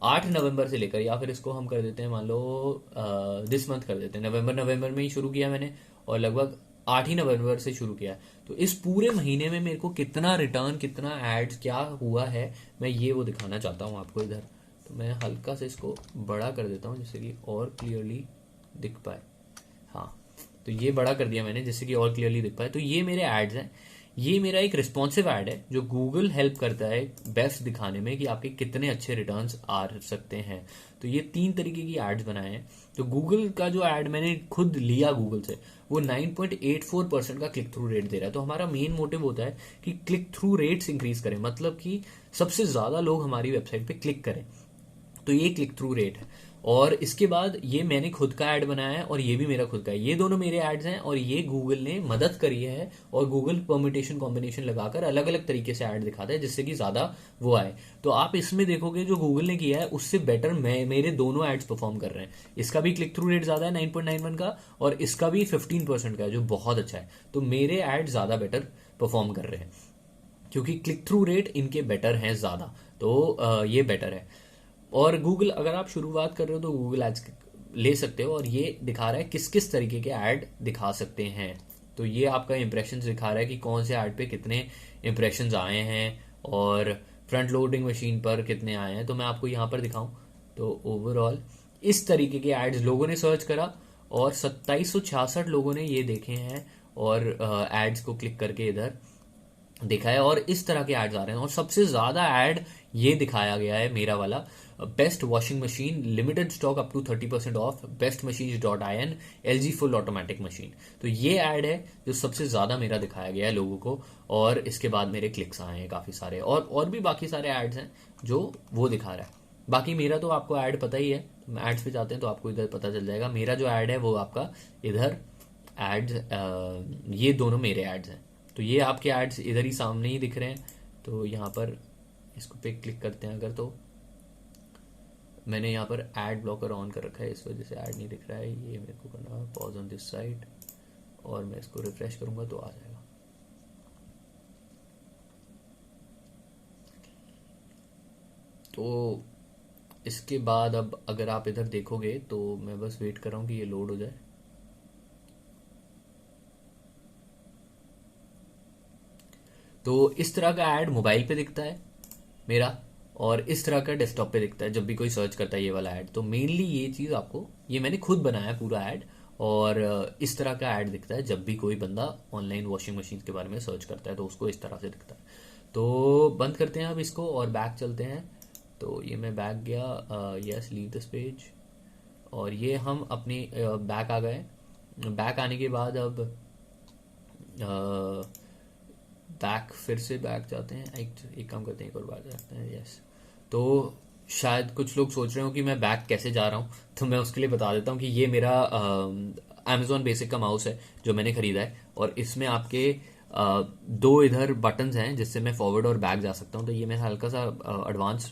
8 नवंबर से लेकर, या फिर इसको हम कर देते हैं मान लो दिस मंथ कर देते हैं, नवंबर में ही शुरू किया मैंने और लगभग 8 ही नवंबर से शुरू किया है। तो इस पूरे महीने में मेरे को कितना रिटर्न, कितना एड्स, क्या हुआ है, मैं ये वो दिखाना चाहता हूँ आपको इधर। तो मैं हल्का से इसको बड़ा कर देता हूँ जिससे कि और क्लियरली दिख पाए। हाँ, तो ये बड़ा कर दिया मैंने जिससे कि और क्लियरली दिख पाए। तो ये मेरे एड्स हैं। ये मेरा एक रिस्पॉन्सिव ऐड है जो गूगल हेल्प करता है बेस्ट दिखाने में कि आपके कितने अच्छे रिटर्न्स आ सकते हैं। तो ये 3 तरीके की एड्स बनाए हैं। तो गूगल का जो ऐड मैंने खुद लिया गूगल से, वो 9.84% का क्लिक थ्रू रेट दे रहा है। तो हमारा मेन मोटिव होता है कि क्लिक थ्रू रेट्स इंक्रीज करें, मतलब कि सबसे ज्यादा लोग हमारी वेबसाइट पे क्लिक करें। तो ये क्लिक थ्रू रेट है। और इसके बाद ये मैंने खुद का ऐड बनाया है और ये भी मेरा खुद का है। ये दोनों मेरे एड्स हैं और ये गूगल ने मदद करी है और गूगल परम्यूटेशन कॉम्बिनेशन लगाकर अलग अलग तरीके से ऐड दिखाता है जिससे कि ज्यादा वो आए। तो आप इसमें देखोगे जो गूगल ने किया है उससे बेटर मेरे दोनों एड्स परफॉर्म कर रहे हैं। इसका भी क्लिक थ्रू रेट ज्यादा है 9.91 का, और इसका भी 15% का है जो बहुत अच्छा है। तो मेरे एड ज्यादा बेटर परफॉर्म कर रहे हैं क्योंकि क्लिक थ्रू रेट इनके बेटर हैं ज्यादा। तो ये बेटर है। और गूगल, अगर आप शुरुआत कर रहे हो तो गूगल एड्स ले सकते हो और ये दिखा रहा है किस किस तरीके के ऐड दिखा सकते हैं। तो ये आपका इंप्रेशन दिखा रहा है कि कौन से ऐड पे कितने इंप्रेशन आए हैं और फ्रंट लोडिंग मशीन पर कितने आए हैं। तो मैं आपको यहाँ पर दिखाऊं तो ओवरऑल इस तरीके के एड्स लोगों ने सर्च करा और 2766 लोगों ने ये देखे हैं और एड्स को क्लिक करके इधर देखा है और इस तरह के एड्स आ रहे हैं। और सबसे ज्यादा ऐड ये दिखाया गया है मेरा वाला, best washing machine, limited stock up to 30% off, best machine dot I N, LG full automatic machine. तो ये ऐड है जो सबसे ज्यादा मेरा दिखाया गया है लोगों को। और इसके बाद मेरे क्लिक्स आए हैं काफी सारे, और भी बाकी सारे एड्स हैं जो वो दिखा रहा है। बाकी मेरा तो आपको ऐड पता ही है, एड्स पे जाते हैं तो आपको इधर पता चल जाएगा। मेरा जो ऐड है वो आपका इधर एड्स, ये दोनों मेरे एड्स हैं। तो ये आपके एड्स इधर ही सामने ही दिख रहे हैं। तो यहाँ पर इसको पे क्लिक करते हैं अगर, तो मैंने यहाँ पर एड ब्लॉकर ऑन कर रखा है इस वजह से ऐड नहीं दिख रहा है। ये मेरे को करना है पॉज ऑन दिस साइड और मैं इसको रिफ्रेश करूंगा तो आ जाएगा। तो इसके बाद अब अगर आप इधर देखोगे तो मैं बस वेट कर रहा हूँ कि ये लोड हो जाए। तो इस तरह का ऐड मोबाइल पे दिखता है मेरा और इस तरह का डेस्कटॉप पे दिखता है जब भी कोई सर्च करता है ये वाला ऐड। तो मेनली ये चीज आपको, ये मैंने खुद बनाया पूरा ऐड, और इस तरह का ऐड दिखता है जब भी कोई बंदा ऑनलाइन वॉशिंग मशीन के बारे में सर्च करता है तो उसको इस तरह से दिखता है। तो बंद करते हैं अब इसको और बैक चलते हैं। तो ये मैं बैक गया, यस लीव दिस पेज, और ये हम अपनी बैक आ गए। बैक आने के बाद अब बैक, फिर से बैक जाते हैं, एक काम करते हैं, एक और बार जाते हैं, यस। तो शायद कुछ लोग सोच रहे हो कि मैं बैक कैसे जा रहा हूँ, तो मैं उसके लिए बता देता हूँ कि ये मेरा Amazon बेसिक का माउस है जो मैंने खरीदा है और इसमें आपके दो इधर बटन्स हैं जिससे मैं फॉरवर्ड और बैक जा सकता हूँ। तो ये मेरा हल्का सा एडवांस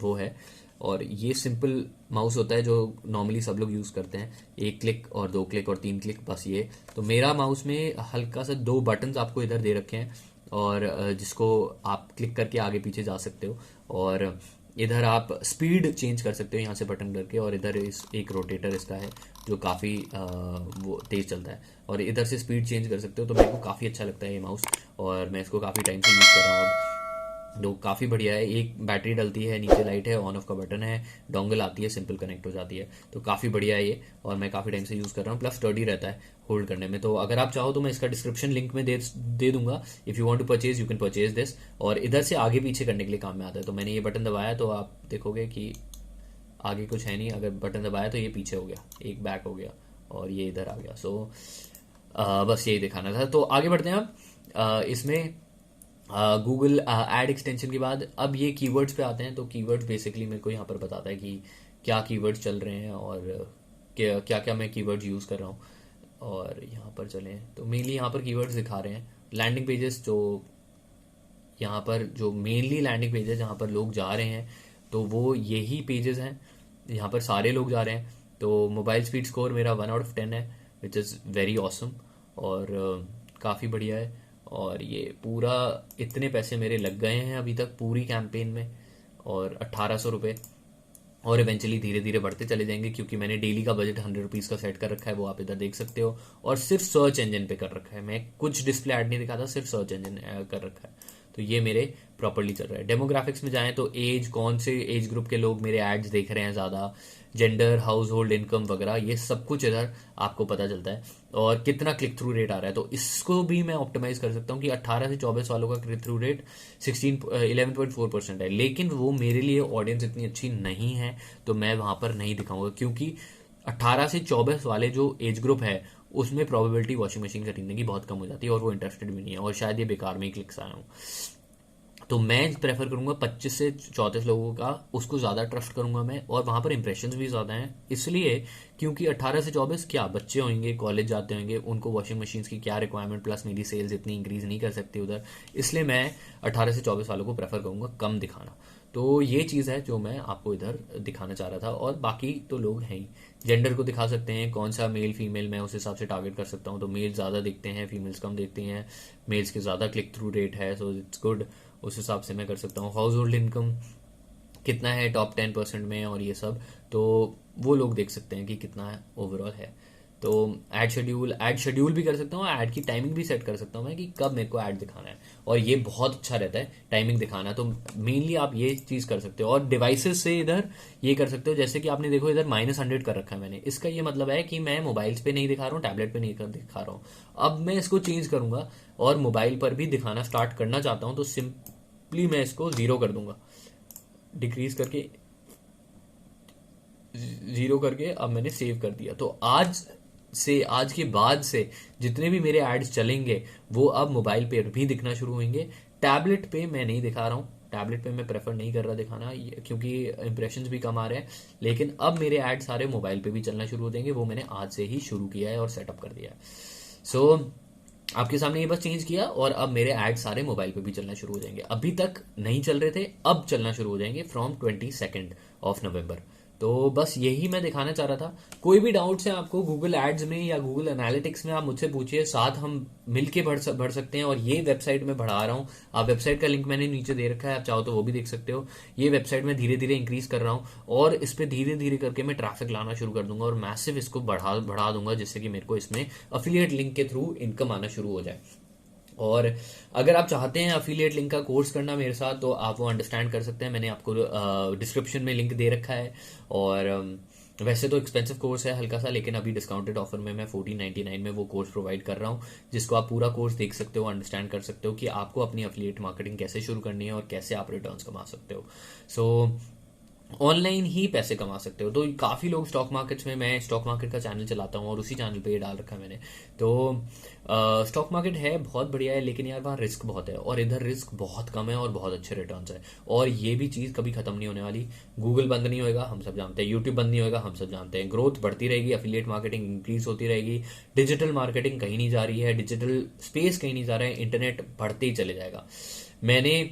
वो है और ये सिंपल माउस होता है जो नॉर्मली सब लोग यूज करते हैं, 1 क्लिक और 2 क्लिक और 3 क्लिक, बस ये। तो मेरा माउस में हल्का सा 2 बटन्स आपको इधर दे रखे हैं और जिसको आप क्लिक करके आगे पीछे जा सकते हो और इधर आप स्पीड चेंज कर सकते हो यहाँ से बटन करके, और इधर इस एक रोटेटर इसका है जो काफ़ी वो तेज चलता है और इधर से स्पीड चेंज कर सकते हो। तो मेरे को काफ़ी अच्छा लगता है ये माउस और मैं इसको काफ़ी टाइम से यूज़ कर रहा हूँ अब। तो काफ़ी बढ़िया है। एक बैटरी डलती है, नीचे लाइट है, ऑन ऑफ का बटन है, डोंगल आती है, सिंपल कनेक्ट हो जाती है। तो काफ़ी बढ़िया है ये और मैं काफ़ी टाइम से यूज़ कर रहा हूँ, प्लस स्टडी रहता है होल्ड करने में। तो अगर आप चाहो तो मैं इसका डिस्क्रिप्शन लिंक में दे दूंगा, if you want to purchase you can purchase this. और इधर से आगे पीछे करने के लिए काम में आता है। तो मैंने ये बटन दबाया तो आप देखोगे कि आगे कुछ है नहीं, अगर बटन दबाया तो ये पीछे हो गया, एक बैक हो गया और ये इधर आ गया। सो बस यही दिखाना था। तो आगे बढ़ते हैं अब इसमें गूगल एड एक्सटेंशन के बाद अब ये कीवर्ड्स पे आते हैं। तो कीवर्ड्स बेसिकली मेरे को यहाँ पर बताता है कि क्या कीवर्ड्स चल रहे हैं और क्या क्या मैं कीवर्ड्स यूज़ कर रहा हूँ। और यहाँ पर चलें तो मेनली यहाँ पर कीवर्ड्स दिखा रहे हैं। लैंडिंग पेजेस, जो यहाँ पर जो मेनली लैंडिंग पेजेस जहाँ पर लोग जा रहे हैं तो वो यही पेजेस हैं, यहाँ पर सारे लोग जा रहे हैं। तो मोबाइल स्पीड स्कोर मेरा 1/10 है विच इज़ वेरी ऑसम और काफ़ी बढ़िया है। और ये पूरा इतने पैसे मेरे लग गए हैं अभी तक पूरी कैंपेन में और 1800 रुपये। और इवेंचुअली धीरे धीरे बढ़ते चले जाएंगे, क्योंकि मैंने डेली का बजट 100 रुपीज़ का सेट कर रखा है, वो आप इधर देख सकते हो। और सिर्फ सर्च इंजन पे कर रखा है, मैं कुछ डिस्प्ले ऐड नहीं दिखाता, सिर्फ सर्च इंजन कर रखा है। तो ये मेरे प्रॉपर्ली चल रहा है। डेमोग्राफिक्स में जाएं तो एज, कौन से एज ग्रुप के लोग मेरे एड्स देख रहे हैं ज़्यादा, जेंडर, हाउस होल्ड इनकम वगैरह, ये सब कुछ इधर आपको पता चलता है। और कितना क्लिक थ्रू रेट आ रहा है, तो इसको भी मैं ऑप्टिमाइज कर सकता हूँ कि 18 से 24 वालों का क्लिक थ्रू रेट 11.4% है। लेकिन वो मेरे लिए ऑडियंस इतनी अच्छी नहीं है, तो मैं वहां पर नहीं दिखाऊंगा, क्योंकि 18 से 24 वाले जो एज ग्रुप है उसमें प्रोबेबिलिटी वॉशिंग मशीन खरीदने की बहुत कम हो जाती है, और वो इंटरेस्टेड भी नहीं है, और शायद ये बेकार में ही क्लिक्स आया हूँ। तो मैं प्रेफर करूंगा 25 से 34 लोगों का, उसको ज़्यादा ट्रस्ट करूंगा मैं, और वहां पर इंप्रेशंस भी ज़्यादा हैं, इसलिए क्योंकि 18 से 24 क्या बच्चे होंगे, कॉलेज जाते होंगे, उनको वॉशिंग मशीन्स की क्या रिक्वायरमेंट, प्लस मेरी सेल्स इतनी इंक्रीज नहीं कर सकती उधर, इसलिए मैं 18 से 24 वालों को प्रेफर करूंगा कम दिखाना। तो ये चीज़ है जो मैं आपको इधर दिखाना चाह रहा था। और बाकी तो लोग हैं ही, जेंडर को दिखा सकते हैं, कौन सा मेल फीमेल, मैं उस हिसाब से टारगेट कर सकता हूँ। तो मेल ज़्यादा देखते हैं, फीमेल्स कम देखते हैं, मेल्स के ज़्यादा क्लिक थ्रू रेट है, सो इट्स गुड, उस हिसाब से मैं कर सकता हूँ। हाउस होल्ड इनकम कितना है टॉप 10% में, और ये सब तो वो लोग देख सकते हैं कि कितना ओवरऑल है। तो ऐड शेड्यूल भी कर सकता हूँ, ऐड की टाइमिंग भी सेट कर सकता हूँ मैं कि कब मेरे को ऐड दिखाना है, और ये बहुत अच्छा रहता है टाइमिंग दिखाना। तो मेनली आप ये चीज़ कर सकते हो, और डिवाइसेस से इधर ये कर सकते हो, जैसे कि आपने देखो इधर -100 कर रखा है मैंने। इसका ये मतलब है कि मैं मोबाइल्स पे नहीं दिखा रहा हूँ, टैबलेट पे नहीं दिखा रहा हूँ। अब मैं इसको चेंज करूंगा और मोबाइल पर भी दिखाना स्टार्ट करना चाहता हूँ, तो सिंपली मैं इसको 0 कर दूंगा, डिक्रीज करके 0 करके अब मैंने सेव कर दिया। तो आज के बाद से जितने भी मेरे एड्स चलेंगे वो अब मोबाइल पे भी दिखना शुरू होंगे। टैबलेट पे मैं नहीं दिखा रहा हूँ, टैबलेट पे मैं प्रेफर नहीं कर रहा दिखाना, क्योंकि इंप्रेशंस भी कम आ रहे हैं। लेकिन अब मेरे ऐड सारे मोबाइल पे भी चलना शुरू हो जाएंगे, वो मैंने आज से ही शुरू किया है और सेटअप कर दिया है। सो आपके सामने ये बस चेंज किया, और अब मेरे ऐड सारे मोबाइल पे भी चलना शुरू हो जाएंगे। अभी तक नहीं चल रहे थे, अब चलना शुरू हो जाएंगे फ्रॉम 22 नवंबर। तो बस यही मैं दिखाना चाह रहा था। कोई भी डाउट्स है आपको गूगल एड्स में या गूगल एनालिटिक्स में, आप मुझसे पूछिए, साथ हम मिलके बढ़ सकते हैं। और ये वेबसाइट में बढ़ा रहा हूँ, आप वेबसाइट का लिंक मैंने नीचे दे रखा है, आप चाहो तो वो भी देख सकते हो। ये वेबसाइट में धीरे धीरे इंक्रीज कर रहा हूँ, और इस पर धीरे धीरे करके मैं ट्रैफिक लाना शुरू कर दूंगा, और मैसिव इसको बढ़ा दूंगा, जिससे कि मेरे को इसमें अफिलिएट लिंक के थ्रू इनकम आना शुरू हो जाए। और अगर आप चाहते हैं अफिलिएट लिंक का कोर्स करना मेरे साथ, तो आप वो अंडरस्टैंड कर सकते हैं, मैंने आपको डिस्क्रिप्शन में लिंक दे रखा है। और वैसे तो एक्सपेंसिव कोर्स है हल्का सा, लेकिन अभी डिस्काउंटेड ऑफर में मैं 1499 में वो कोर्स प्रोवाइड कर रहा हूँ, जिसको आप पूरा कोर्स देख सकते हो, अंडरस्टैंड कर सकते हो कि आपको अपनी अफिलिएट मार्केटिंग कैसे शुरू करनी है और कैसे आप रिटर्न्स कमा सकते हो। सो ऑनलाइन ही पैसे कमा सकते हो। तो काफ़ी लोग स्टॉक मार्केट्स में, मैं स्टॉक मार्केट का चैनल चलाता हूँ और उसी चैनल पे ये डाल रखा है मैंने। तो स्टॉक मार्केट है बहुत बढ़िया है, लेकिन यार वहाँ रिस्क बहुत है, और इधर रिस्क बहुत कम है और बहुत अच्छे रिटर्न्स है। और ये भी चीज़ कभी खत्म नहीं होने वाली। गूगल बंद नहीं होएगा, हम सब जानते हैं, यूट्यूब बंद नहीं होएगा, हम सब जानते हैं। ग्रोथ बढ़ती रहेगी, अफिलिएट मार्केटिंग इंक्रीज होती रहेगी, डिजिटल मार्केटिंग कहीं नहीं जा रही है, डिजिटल स्पेस कहीं नहीं जा रहा है, इंटरनेट बढ़ते ही चले जाएगा। मैंने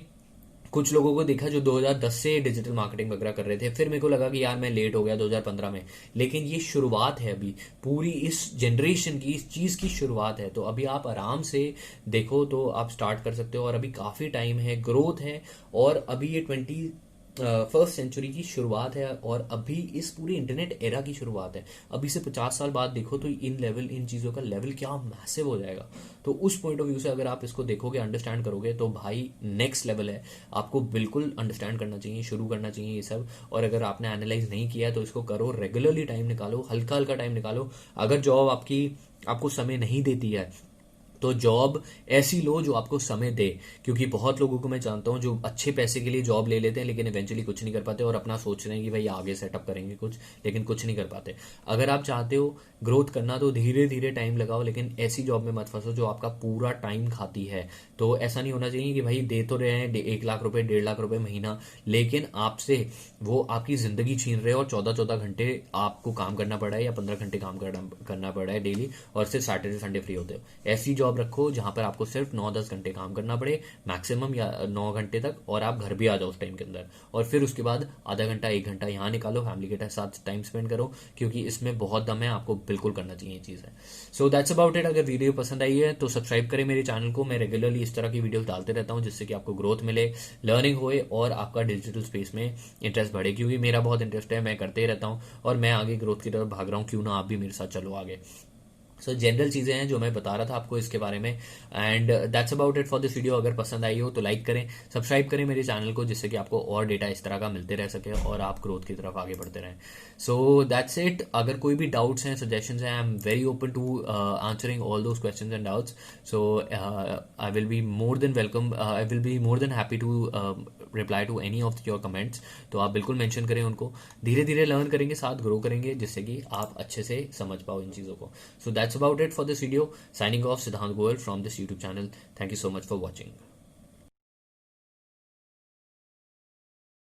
कुछ लोगों को देखा जो 2010 से डिजिटल मार्केटिंग वगैरह कर रहे थे, फिर मेरे को लगा कि यार मैं लेट हो गया 2015 में, लेकिन ये शुरुआत है अभी, पूरी इस जनरेशन की इस चीज़ की शुरुआत है। तो अभी आप आराम से देखो तो आप स्टार्ट कर सकते हो, और अभी काफ़ी टाइम है, ग्रोथ है, और अभी ये 21st सेंचुरी की शुरुआत है, और अभी इस पूरी इंटरनेट एरा की शुरुआत है। अभी से 50 साल बाद देखो तो इन चीज़ों का लेवल क्या मैसिव हो जाएगा। तो उस पॉइंट ऑफ व्यू से अगर आप इसको देखोगे, अंडरस्टैंड करोगे, तो भाई नेक्स्ट लेवल है। आपको बिल्कुल अंडरस्टैंड करना चाहिए, शुरू करना चाहिए ये सब। और अगर आपने एनालाइज नहीं किया तो इसको करो, रेगुलरली टाइम निकालो, हल्का हल्का टाइम निकालो। अगर जॉब आपको समय नहीं देती है, तो जॉब ऐसी लो जो आपको समय दे, क्योंकि बहुत लोगों को मैं जानता हूँ जो अच्छे पैसे के लिए जॉब ले लेते हैं, लेकिन इवेंचुअली कुछ नहीं कर पाते, और अपना सोच रहे हैं कि भाई आगे सेटअप करेंगे कुछ, लेकिन कुछ नहीं कर पाते। अगर आप चाहते हो ग्रोथ करना, तो धीरे धीरे टाइम लगाओ, लेकिन ऐसी जॉब में मत फंसो जो आपका पूरा टाइम खाती है। तो ऐसा नहीं होना चाहिए कि भाई दे तो रहे हैं 1 लाख रुपए, 1.5 लाख रुपए महीना, लेकिन आपसे वो आपकी जिंदगी छीन रहे हो, और 14-14 घंटे आपको काम करना पड़ा है, या 15 घंटे काम करना पड़ा है डेली, और सिर्फ सैटरडे संडे फ्री होते हो। ऐसी जॉब रखो जहां पर आपको सिर्फ 9-10 घंटे काम करना पड़े मैक्सिमम, या 9 घंटे तक, और आप घर भी आ जाओ उस टाइम के अंदर। और फिर उसके बाद आधा घंटा 1 घंटा यहाँ निकालो, फैमिली के साथ टाइम स्पेंड करो, क्योंकि इसमें बहुत दम है, आपको बिल्कुल करना चाहिए चीज़ है। So that's about it. अगर वीडियो पसंद आई है तो सब्सक्राइब करें मेरे चैनल को, मैं रेगुलरली इस तरह की वीडियोस डालते रहता हूँ जिससे कि आपको ग्रोथ मिले, लर्निंग होए और आपका डिजिटल स्पेस में इंटरेस्ट बढ़े, क्योंकि मेरा बहुत इंटरेस्ट है, मैं करते ही रहता हूँ और मैं आगे ग्रोथ की तरफ भाग रहा हूँ, क्यों ना आप भी मेरे साथ चलो आगे। सो जनरल चीज़ें हैं जो मैं बता रहा था आपको इसके बारे में, and that's about it for this video. अगर पसंद आई हो तो लाइक करें, सब्सक्राइब करें मेरे चैनल को, जिससे कि आपको और डेटा इस तरह का मिलते रह सके और आप ग्रोथ की तरफ आगे बढ़ते रहें। So that's it. अगर कोई भी डाउट्स हैं, सजेशंस हैं, I am very open to answering all those questions and doubts. So I will be more than welcome, I will be more than happy to reply to any of your comments. तो आप बिल्कुल mention करें उनको, धीरे धीरे learn करेंगे, साथ grow करेंगे, जिससे कि आप अच्छे से समझ पाओ इन चीज़ों को। So that's about it for this video. Signing off, Siddhant Goel from this YouTube channel. Thank you so much for watching.